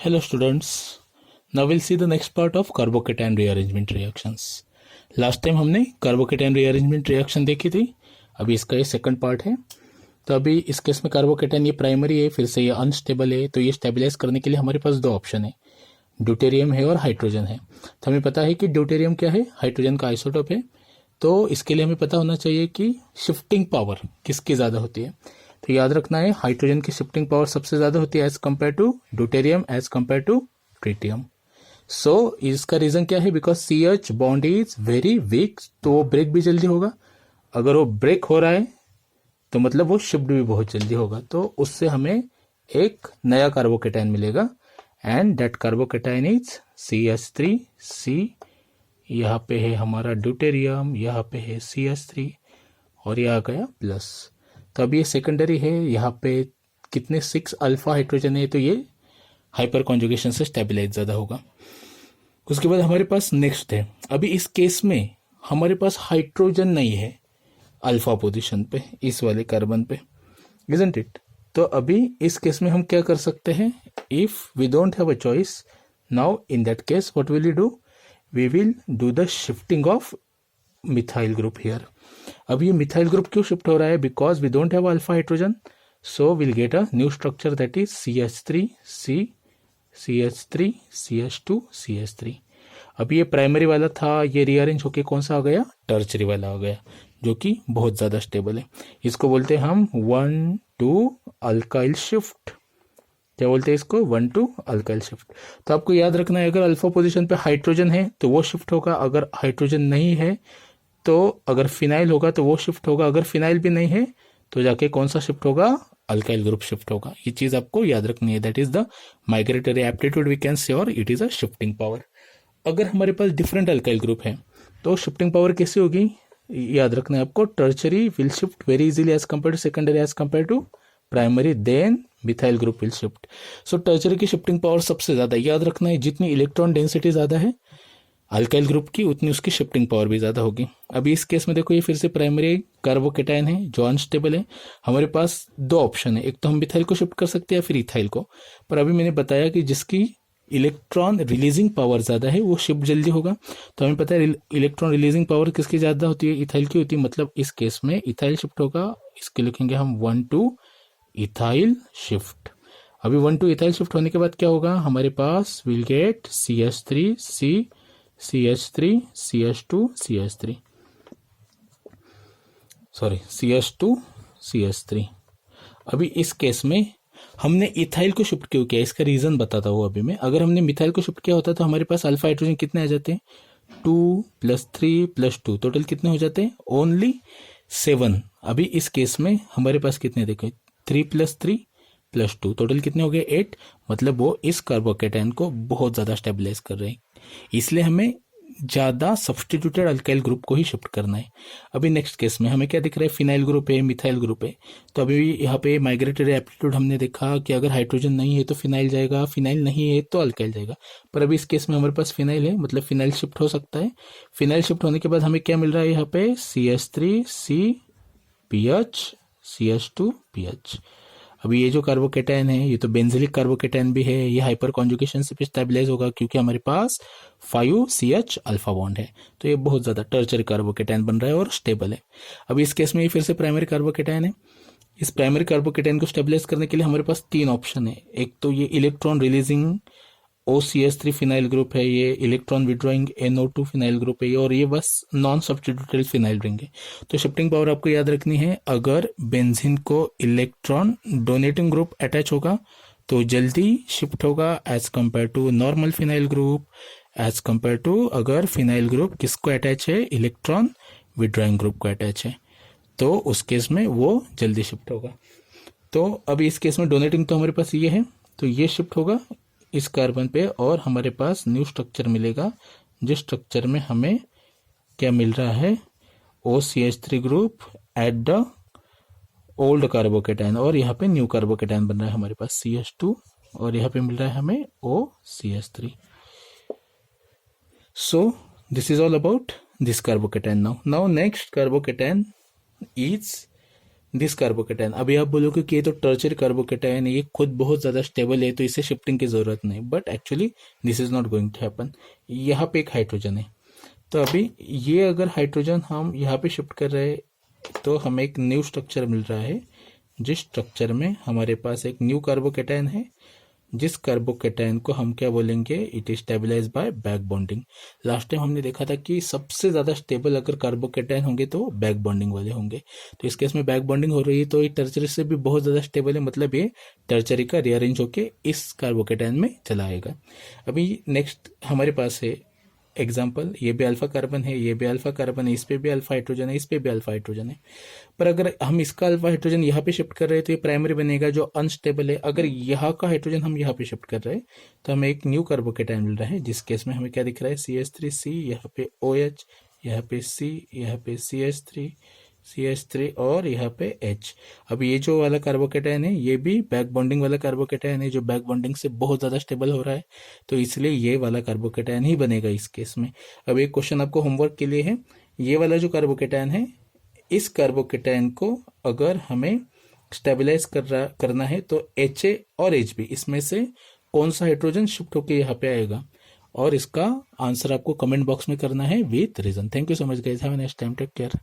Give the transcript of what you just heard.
Hello students, now we'll see the next part of carbocation rearrangement reactions. Last time हमने carbocation rearrangement reaction देखी थी, अभी इसका ये सेकंड पार्ट है। तो अभी इस केस में कार्बोकेटाइन ये प्राइमरी है, फिर से ये अनस्टेबल है, तो ये स्टेबलाइज करने के लिए हमारे पास दो ऑप्शन है, ड्यूटेरियम है और हाइड्रोजन है। तो हमें पता है कि ड्यूटेरियम क्या है, हाइड्रोजन का आइसोटोप है। तो इसके लिए हमें पता होना चाहिए कि शिफ्टिंग पावर किसकी ज़्यादा होती है। तो याद रखना है, हाइड्रोजन की शिफ्टिंग पावर सबसे ज़्यादा होती है as compare to deuterium, as compare to tritium. So इसका रीज़न क्या है, because CH bond is very weak, तो वो ब्रेक भी जल्दी होगा। अगर वो ब्रेक हो रहा है तो मतलब वो शिफ्ट भी बहुत जल्दी होगा, तो उससे हमें एक नया कार्बोकेटाइन मिलेगा and that carbocation is CH3C। यहाँ पे है हमारा ड्यूटेरियम, यहाँ पे है CH3 और ये आ गया प्लस। तो अब ये सेकेंडरी है, यहाँ पे कितने 6 अल्फा हाइड्रोजन है, तो ये हाइपर कॉन्जुगेशन से स्टेबलाइज ज़्यादा होगा। उसके बाद हमारे पास नेक्स्ट है, अभी इस केस में हमारे पास हाइड्रोजन नहीं है अल्फा पोजीशन पे, इस वाले कार्बन पे, इजंट इट। तो अभी इस केस में हम क्या कर सकते हैं, if we don't have a choice, now in that case what will you do, we will do the shifting of methyl group here. अब ये मिथाइल ग्रुप क्यों शिफ्ट हो रहा है, because we don't have alpha hydrogen, so will get a new structure that is CH3C, CH3, CH2, CH3। अब ये primary वाला था, ये रीअरेंज होके कौन सा आ गया, टर्चरी वाला आ गया, जो कि बहुत ज़्यादा स्टेबल है। इसको बोलते हैं हम 1-2 अल्काइल शिफ्ट। क्या बोलते हैं इसको, 1-2 अल्काइल शिफ्ट। तो आपको याद रखना है, अगर अल्फा पोजीशन पे हाइड्रोजन है तो वो शिफ्ट होगा, अगर हाइड्रोजन नहीं है तो अगर फिनाइल होगा तो वो शिफ्ट होगा, अगर फिनाइल भी नहीं है तो जाके कौन सा शिफ्ट होगा, अल्काइल ग्रुप शिफ्ट होगा। ये चीज आपको याद रखनी है, that is the migratory aptitude we can say, और it is a shifting power. अगर हमारे पास डिफरेंट अल्काइल ग्रुप है तो शिफ्टिंग पावर कैसी होगी, याद रखना है आपको, tertiary will shift very easily as compare to secondary, as compare to primary, then methyl group will shift. So tertiary की शिफ्टिंग पावर सबसे ज्यादा, याद रखना है जितनी इलेक्ट्रॉन डेंसिटी ज्यादा है अल्काइल ग्रुप की, उतनी उसकी शिफ्टिंग पावर भी ज़्यादा होगी। अभी इस केस में देखो, ये फिर से प्राइमरी कार्बोकेटाइन है जो अनस्टेबल है। हमारे पास दो ऑप्शन है, एक तो हम मिथाइल को शिफ्ट कर सकते हैं या फिर इथाइल को, पर अभी मैंने बताया कि जिसकी इलेक्ट्रॉन रिलीजिंग पावर ज़्यादा है वो शिफ्ट जल्दी होगा। तो हमें पता है इलेक्ट्रॉन रिलीजिंग पावर किसकी ज़्यादा होती है, इथाइल की होती है, मतलब इस केस में इथाइल शिफ्ट होगा। इसके लिखेंगे हम 1-2 इथाइल शिफ्ट। अभी 1-2 इथाइल शिफ्ट होने के बाद क्या होगा, हमारे पास will get CH3C, CH3, CH2, CH3, sorry CH2, CH3। अभी इस केस में हमने इथाइल को शिफ्ट क्यों किया, इसका रीजन बताता हूँ अभी मैं। अगर हमने मिथाइल को शिफ्ट किया होता तो हमारे पास अल्फा हाइड्रोजन कितने आ जाते हैं, 2 + 3 + 2, टोटल कितने हो जाते हैं, ओनली 7। अभी इस केस में हमारे पास कितने, देखो 3 + 3 + 2, टोटल कितने हो गए, 8। मतलब वो इस कार्बोकेटाइन को बहुत ज़्यादा स्टेबलाइज कर रहे हैं, इसलिए हमें ज़्यादा सब्सटीट्यूटेड अल्काइल ग्रुप को ही शिफ्ट करना है। अभी नेक्स्ट केस में हमें क्या दिख रहा है, फिनाइल ग्रुप है, मिथाइल ग्रुप है। तो अभी यहाँ पे माइग्रेटरी एप्टीट्यूड हमने देखा कि अगर हाइड्रोजन नहीं है तो फिनाइल जाएगा, फिनाइल नहीं है तो अल्काइल जाएगा। पर अभी इस केस में हमारे पास फिनाइल है, मतलब फिनाइल शिफ्ट हो सकता है। फिनाइल शिफ्ट होने के बाद हमें क्या मिल रहा है, यहाँ पे CH3CPH, CH2PH। अभी ये जो कार्बोकेटाइन है ये तो बेंजिलिक कार्बोकेटाइन भी है, ये हाइपर कॉन्जुगेशन से स्टेबलाइज होगा क्योंकि हमारे पास 5CH अल्फा बॉन्ड है, तो ये बहुत ज़्यादा टर्चरी कार्बोकेटाइन बन रहा है और स्टेबल है। अभी इस केस में ये फिर से प्राइमरी कार्बोकेटाइन है। इस प्राइमरी कार्बोकेटाइन को स्टेबलाइज करने के लिए हमारे पास 3 ऑप्शन है, एक तो ये electron releasing OCH3 phenyl group है, ये electron withdrawing NO2 phenyl group है ये, और ये बस नॉन सब्स्टिट्यूटेड फिनाइल रिंग है। तो शिफ्टिंग पावर आपको याद रखनी है, अगर बेंजीन को इलेक्ट्रॉन डोनेटिंग ग्रुप अटैच होगा तो जल्दी शिफ्ट होगा as compare to normal phenyl group, as compare to अगर फिनाइल ग्रुप किसको अटैच है, इलेक्ट्रॉन विड्रॉइंग ग्रुप को अटैच है, तो उस केस में वो जल्दी शिफ्ट होगा। तो अभी इस केस में डोनेटिंग तो हमारे पास ये है, तो ये शिफ्ट होगा इस कार्बन पे और हमारे पास न्यू स्ट्रक्चर मिलेगा, जिस स्ट्रक्चर में हमें क्या मिल रहा है, OCH3 group at the old carbocation, और यहाँ पे न्यू कार्बोकेटाइन बन रहा है हमारे पास CH2, और यहाँ पे मिल रहा है हमें OCH3। So this is all about this carbocation. Now next carbocation is this carbocation. अभी आप बोलोगे कि ये तो टर्शियरी कार्बोकेटायन है, ये खुद बहुत ज़्यादा स्टेबल है तो इसे शिफ्टिंग की ज़रूरत नहीं, but actually this is not going to happen. यहाँ पे एक हाइड्रोजन है, तो अभी ये अगर हाइड्रोजन हम यहाँ पे शिफ्ट कर रहे हैं तो हमें एक न्यू स्ट्रक्चर मिल रहा है, जिस स्ट्रक्चर में हमारे पास एक न्यू कार्बोकेटायन है, जिस कार्बोकेटायन को हम क्या बोलेंगे, it is stabilize by back bonding. Last time हमने देखा था कि सबसे ज़्यादा स्टेबल अगर कार्बोकेटायन होंगे तो बैक बॉन्डिंग वाले होंगे, तो इस केस में बैक बॉन्डिंग हो रही है तो ये टर्चरी से भी बहुत ज़्यादा स्टेबल है, मतलब ये टर्चरी का रीअरेंज होके इस कार्बोकेटायन में चला आएगा। अभी नेक्स्ट हमारे पास है एग्जाम्पल, ये भी अल्फा कार्बन है, ये भी अल्फा कार्बन है, इस पे भी अल्फा हाइड्रोजन है, इस पे भी अल्फा हाइड्रोजन है, पर अगर हम इसका अल्फा हाइड्रोजन यहाँ पे शिफ्ट कर रहे हैं तो ये प्राइमरी बनेगा जो अनस्टेबल है। अगर यहाँ का हाइड्रोजन हम यहाँ पे शिफ्ट कर रहे हैं तो हमें एक न्यू कार्बोकेटायन मिल रहा है, जिस केस में हमें क्या दिख रहा है, CH3C, यहाँ पे OH, यहाँ पे C, यहाँ पे CH3 और यहाँ पे H। अब ये जो वाला कार्बोकेटायन है ये भी बैक बॉन्डिंग वाला कार्बोकेटायन है, जो बैक बॉन्डिंग से बहुत ज़्यादा स्टेबल हो रहा है, तो इसलिए ये वाला कार्बोकेटायन ही बनेगा इस केस में। अब एक क्वेश्चन आपको होमवर्क के लिए है, ये वाला जो कार्बोकेटायन है, इस कार्बोकेटायन को अगर हमें स्टेबलाइज करना है तो HA और HB इसमें से कौन सा हाइड्रोजन शिफ्ट होकर यहाँ पे आएगा, और इसका आंसर आपको कमेंट बॉक्स में करना है with reason. Thank you so much guys, have a nice time, take care.